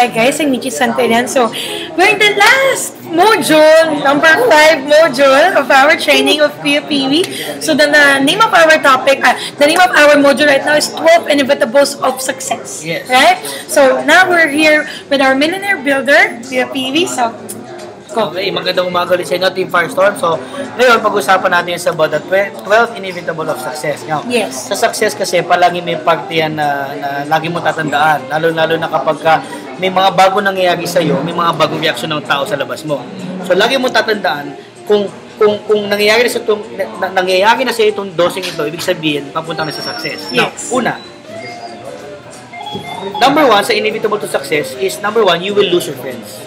Hi guys, I'm Michi Santillan. So, we're in the last module, number 5 module of our training of PUPV. So, the name of our topic, the name of our module right now is 12 Inevitables of Success. Yes. Right? So, now we're here with our Millionaire Builder, PUPV. So, okay, magandang umaga ulit sa inyo, Team Firestorm. So, ngayon, pag-usapan natin sa about the 12 Inevitable of Success. Now, yes. Sa success kasi, palagi may parte yan na lagi mo tatandaan. Lalo-lalo na kapag may mga bago nangyayari sa'yo, may mga bagong reaksyon ng tao sa labas mo. So, lagi mo tatandaan, kung nangyayari na sa itong dosing ito, ibig sabihin, papunta na sa success. Yes. Now, una, number 1 sa Inevitable to Success is, number 1, you will lose your friends.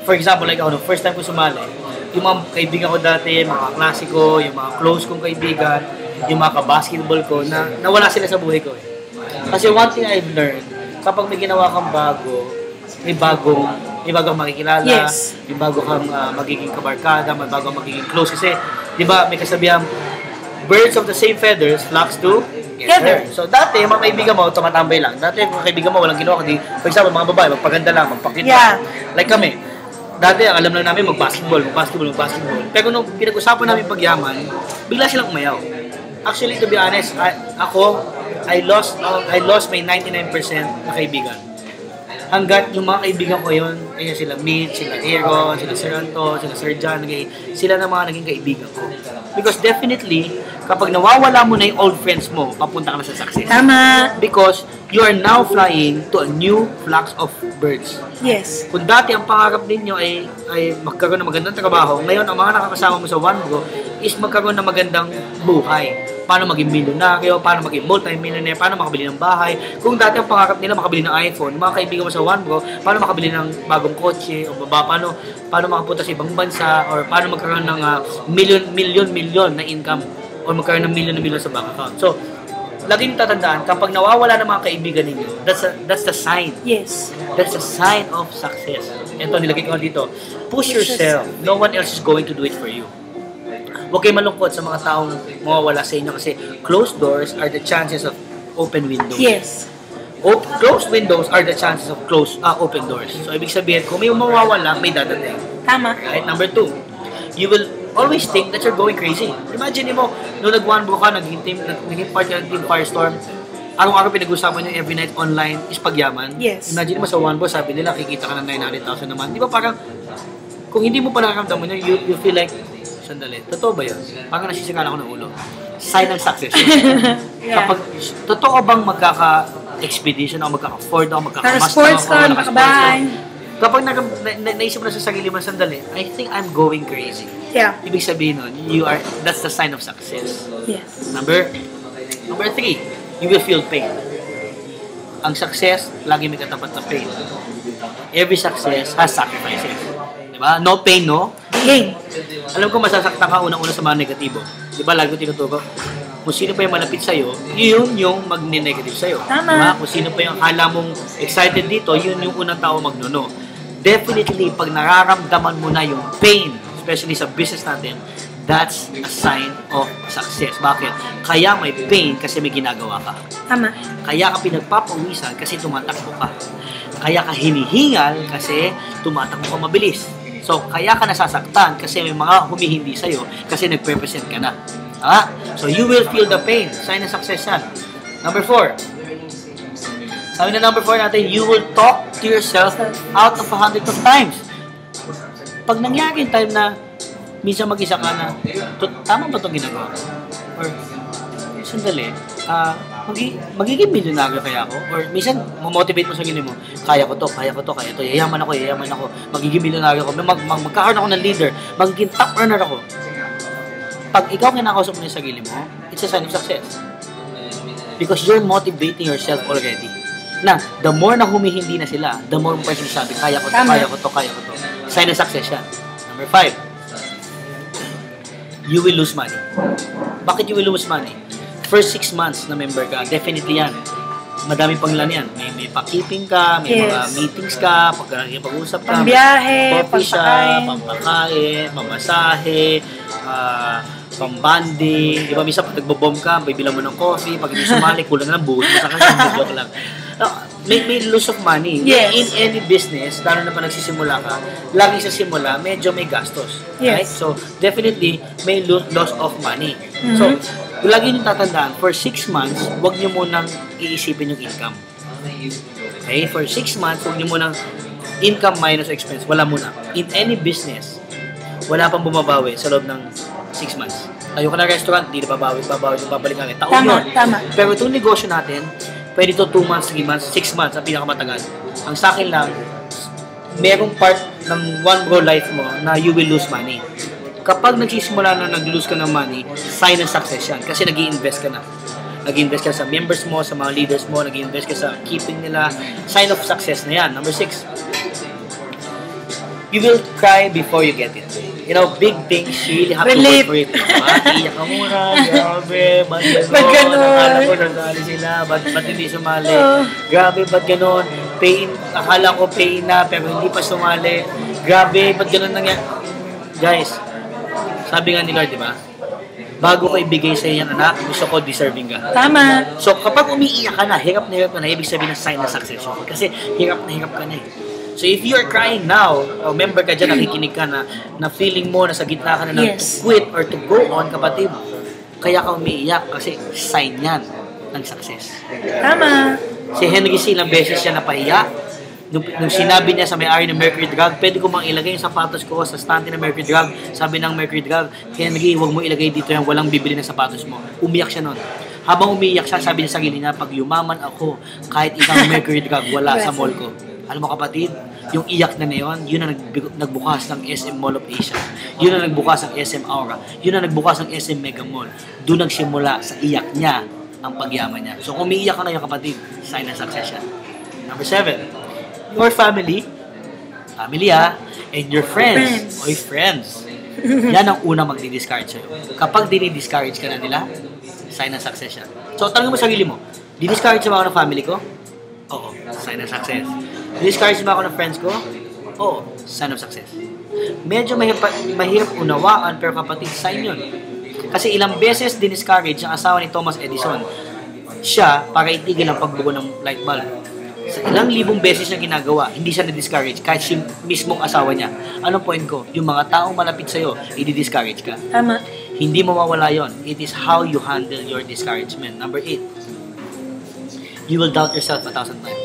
For example, like ako, first time ko sumali, yung mga kaibigan ko dati, mga klasiko, yung mga close kong kaibigan, yung mga kabasketball ko, na nawala sila sa buhay ko. Kasi one thing I've learned, kapag may ginawa kang bago, may bagong makikilala, yes. may bago kang magiging kabarkada, may bago kang magiging close. Kasi, di ba, may kasabihan, birds of the same feathers flocks together. So, dati, mga kaibigan mo, tumatambay lang. Dati, mga kaibigan mo, walang ginawa. For example, mga babae, magpaganda lang, magpakita. Yeah. Like kami, dati, alam lang namin mag-basketball. Pero nung pinag-usapan namin pagyaman, bigla silang umayaw. Actually, to be honest, I lost my 99% na kaibigan. Hanggat yung mga kaibigan ko yun, ayun sila Mitch, sila Aaron, sila Sir Anto, sila Sir John, sila na mga naging kaibigan ko. Because definitely, kapag nawawala mo na yung old friends mo, papunta ka na sa success. Tama. Because you are now flying to a new flocks of birds. Yes. Kung dati ang pangarap ninyo ay magkaroon ng magandang trabaho, ngayon ang mga nakakasama mo sa OneGo is magkaroon ng magandang buhay. Paano maging milyonaryo, paano maging multi-millionaire, paano makabili ng bahay. Kung dati ang pangarap nila makabili ng iPhone, mga kaibigan mo sa OneGo, paano makabili ng bagong kotse, o paano makapunta sa ibang bansa, or paano magkaroon ng milyon na income, or magkaroon ng milyon sa bank account. So, laging tatandaan, kapag nawawala ng mga kaibigan ninyo, that's the sign. Yes. That's a sign of success. Ito, nilagay ko dito. Push yourself. No one else is going to do it for you. Huwag kayo malungkot sa mga taong mawawala sa inyo kasi closed doors are the chances of open windows. Yes. Closed windows are the chances of open doors. So, ibig sabihin, kung may mawawala, may dadating. Tama. Right? Number 2, you will always think that you're going crazy. Imagine mo, nung nag-OneGo ka, naging part ng Team Firestorm, araw-araw pinag-usapan nyo every night online is pagyaman. Yes. Imagine mo sa OneGo, sabi nila, kikita ka ng 900,000 naman. Di ba parang, kung hindi mo pa nakakamdaman nyo, you feel like, sandali, totoo ba yun? Parang nasisikan ako ng ulo. Sign ng success. Yeah. Kapag, totoo bang magkaka-expedition ako, magkaka-afford ako, Naka-sports ka, nakabahay. Kapag naisip mo na sa sarili mo sandali, I think I'm going crazy. Yeah. Ibig sabihin nun, that's the sign of success. Yes. Number 3, you will feel pain. Ang success, lagi may katapat na pain. Every success has sacrifices. Diba? No pain, no Gain. Alam ko masasaktan ka unang-una sa mga negatibo. Diba? Lagi ko tinuturo. Kung sino pa yung malapit sa'yo, yun yung magne-negative sa'yo. Tama. Diba? Kung sino pa yung akala mong excited dito, yun yung unang tao magnono. Definitely, pag nararamdaman mo na yung pain, especially sa business natin, that's a sign of success. Bakit? Kaya may pain kasi may ginagawa ka. Tama. Kaya ka pinagpapawisan kasi tumatakbo ka. Kaya ka hinihingal kasi tumatakbo ka mabilis. So, kaya ka nasasaktan kasi may mga humihindi sa'yo kasi nagpe-present ka na. So, you will feel the pain. Sign of success yan. Number 4. Sabi na number 4 natin, you will talk to yourself out of 100 of times. Pag nangyari yung time na minsan mag-isa ka na, tama ba itong ginagawa? Or, sandali, magiging milyonaryo kaya ako? Or minsan, mamotivate mo sa sarili mo, kaya ko to, yayaman ako, magiging milyonaryo ako, magkakaroon ako ng leader, magiging top earner ako. Pag ikaw kinakausap mo yung sarili mo, it's a sign of success. Because you're motivating yourself already. Na, the more na humihindi na sila, the more mo pa sinasabi, kaya ko to. Sign of success yan. Number 5, you will lose money. Bakit you will lose money? First 6 months na member ka, definitely yan. Madaming panglan yan. May pa-keeping ka, may mga meetings ka, pag-uusap ka, pambiyahe, coffee shop, pampakain, mamasahe, pambanding, di ba? Minsan pag nagbo-bomb ka, bibilang mo ng coffee, pag hindi sumali, kulang na lang, buhos mo sa kanya, joke lang. may loss of money. Yes. In any business, lalo na pa nagsisimula ka, lagi sa simula, medyo may gastos. Yes. Right? So, definitely, may loss of money. So, lagi nyo tatandaan, for 6 months, huwag nyo munang iisipin yung income. Okay? For 6 months, huwag nyo munang income minus expense. Wala muna. In any business, wala pang bumabawi sa loob ng 6 months. Tayo ka na restaurant, hindi na babawi, babalik natin. Taon yun. Tama. Pero itong negosyo natin, pwede ito 2 months, 3 months, 6 months, ang pinakamatagal. Ang sa akin lang, merong part ng one bro life mo na you will lose money. Kapag nagsisimula na nag-lose ka ng money, sign ng success yan. Kasi nag-i-invest ka na. Nag-i-invest ka sa members mo, sa mga leaders mo, nag-i-invest ka sa keeping nila. Sign of success na yan. Number 6, you will cry before you get it. You know, big things, you really have to work for it. Iyak ka muna, grabe, ba't gano'n? Akala ko nasali sila, ba't hindi sumali? Grabe, ba't gano'n? Pain, akala ko pain na, pero hindi pa sumali. Grabe, ba't gano'n nangyari? Guys, sabi nga ni Lord, di ba? Bago ko ibigay sa iyo yan, anak, gusto ko deserving ka. Tama. So, kapag umiiyak ka na, hirap ka na, ibig sabihin ng sign ng success yun. Kasi hirap ka na eh. So, if you are crying now, o member ka dyan, nakikinig ka na feeling mo, nasa gitna ka na to quit or to go on, kapatid, kaya ka umiiyak kasi sign yan ng success. Tama. Si Henry C. ilang beses siya napahiya. Nung sinabi niya sa may-ari ng Mercury Drug, pwede ko mang ilagay yung sapatos ko sa stante ng Mercury Drug. Sabi ng Mercury Drug, Henry, huwag mo ilagay dito yan, walang bibili ng sapatos mo. Umiyak siya nun. Habang umiyak siya, sabi niya sa sarili niya, pag yumaman ako, kahit isang Mercury Drug, wala sa mall ko. Alam mo kapatid, yung iyak na yun ang nagbukas ng SM Mall of Asia. Yun ang nagbukas ng SM Aura. Yun ang nagbukas ng SM Mega Mall. Doon nagsimula sa iyak niya ang pagyaman niya. So kung umiiyak ka na yung kapatid, sign ng success yan. Number 7, your family, and your friends. Oy, friends. Yan ang una magdi-discourage sa'yo. Kapag dini-discourage ka na nila, sign ng success yan. So tanongin mo sarili mo, di-discourage ba ako ng family ko? Oo, sign of success. Discourage ba ako ng friends ko? Oo, sign of success. Medyo mahirap unawaan, pero kapatid, sign yun. Kasi ilang beses diniscourage ang asawa ni Thomas Edison. Siya, para itigil ang pagbugo ng light bulb. Sa ilang libong beses niya ginagawa, hindi siya na-discourage, kahit si mismong asawa niya. Anong point ko? Yung mga taong malapit sa'yo, i-discourage ka. Tama. Hindi mawawala yon. It is how you handle your discouragement. Number 8, you will doubt yourself 1,000 times.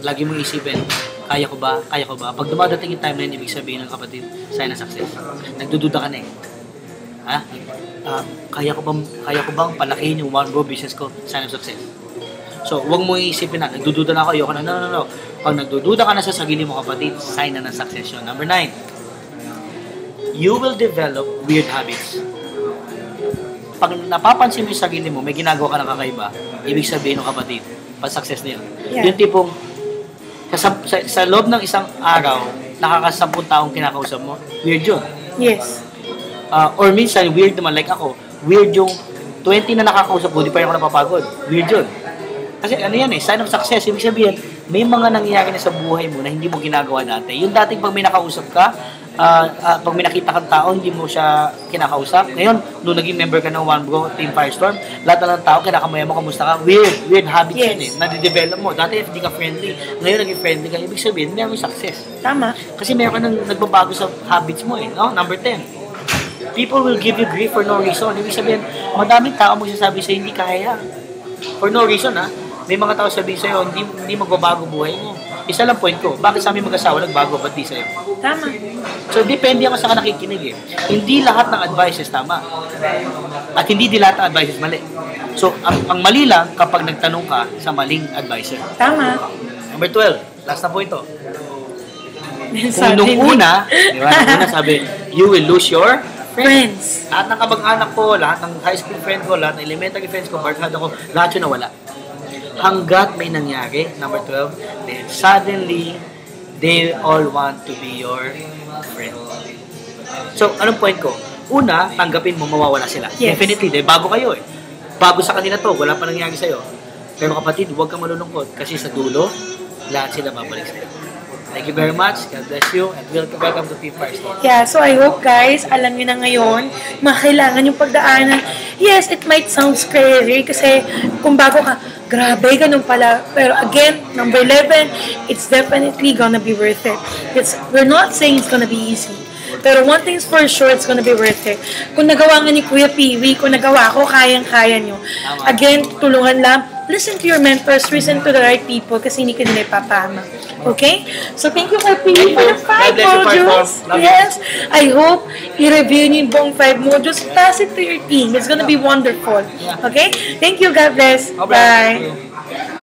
Lagi mong isipin, kaya ko ba? Pag dumadating yung time na yun, ibig sabihin ng kapatid, sign ng success. Nagdududa ka na eh. Ha? Kaya ko bang palakihin yung one bro business ko? Sign of success. So, huwag mong isipin na, nagdududa na ako, ayoko na. No. Pag nagdududa ka na sa sarili mo kapatid, sign na ng success yun. Number 9, you will develop weird habits. Pag napapansin mo yung sarili mo, may ginagawa ka ng kakaiba, ibig sabihin ng kapatid, pa-success na yun. Yeah. Yung tipong, sa loob ng isang araw, nakakasampung taong kinakausap mo, weird yun. Yes. Or minsan, weird naman, like ako, weird yung 20 na nakakausap ko, di pa rin ako napapagod. Weird yun. Kasi ano yan eh, sign of success. Ibig sabihin, may mga nangyayari na sa buhay mo na hindi mo ginagawa dati. Yung dating pag may nakausap ka, pag may nakita kang tao, hindi mo siya kinakausap. Ngayon, nung naging member ka ng One Bro Team Firestorm, lahat na ng tao, kinakamaya mo, kamusta ka? Weird habits yun eh. Nadidevelop mo. Dati hindi ka friendly. Ngayon, naging friendly ka. Ibig sabihin, meron success. Tama. Kasi meron ka nang nagbabago sa habits mo eh. No? Number 10. People will give you grief for no reason. Ibig sabihin, madaming tao magsasabi sa'yo, hindi kaya. For no reason ha. May mga tao sabihin sa'yo, hindi magbabago buhay mo. Isa lang point ko, bakit sa aming mag-asawa nagbago, ba't di sa'yo? Tama. So, depende ako sa nakikinig eh. Hindi lahat ng advices tama. At hindi lahat ng advices mali. So, ang mali lang kapag nagtanong ka sa maling advisor. Tama. Number 12, last na po ito. Kung nung una, di ba, nung una sabi, you will lose your friends. Lahat ng kabag-anak ko, lahat ng high school friend ko, lahat ng elementary friends ko, barkada ko, lahat yun nawala. Hanggat may nangyari, number 12, then suddenly, they all want to be your friend. So, anong point ko? Una, tanggapin mo, mawawala sila. Yes. Definitely, dahil bago kayo eh. Bago sa kanila to, wala pa nangyari sa'yo. Pero kapatid, huwag kang malulungkot kasi sa dulo, lahat sila babalik sa'yo. Thank you very much. God bless you. And welcome to Team Firestorm. Yeah, so I hope guys, alam nyo na ngayon, makailangan yung pagdaanan. Yes, it might sound scary kasi kung bago ka, grabe, ganun pala. Pero again, number 11, it's definitely gonna be worth it. We're not saying it's gonna be easy. Pero one thing's for sure, it's gonna be worth it. Kung nagawa nga ni Kuya Piwi, kung nagawa ko, kayang-kaya nyo. Again, tulungan lang. Listen to your mentors, listen to the right people kasi hindi ka nila ipapama. Okay? So, thank you, Kuya Piwi, for the 5 modules. Yes. I hope i-review niyo yung buong 5 modules. Pass it to your team. It's gonna be wonderful. Okay? Thank you. God bless. Bye.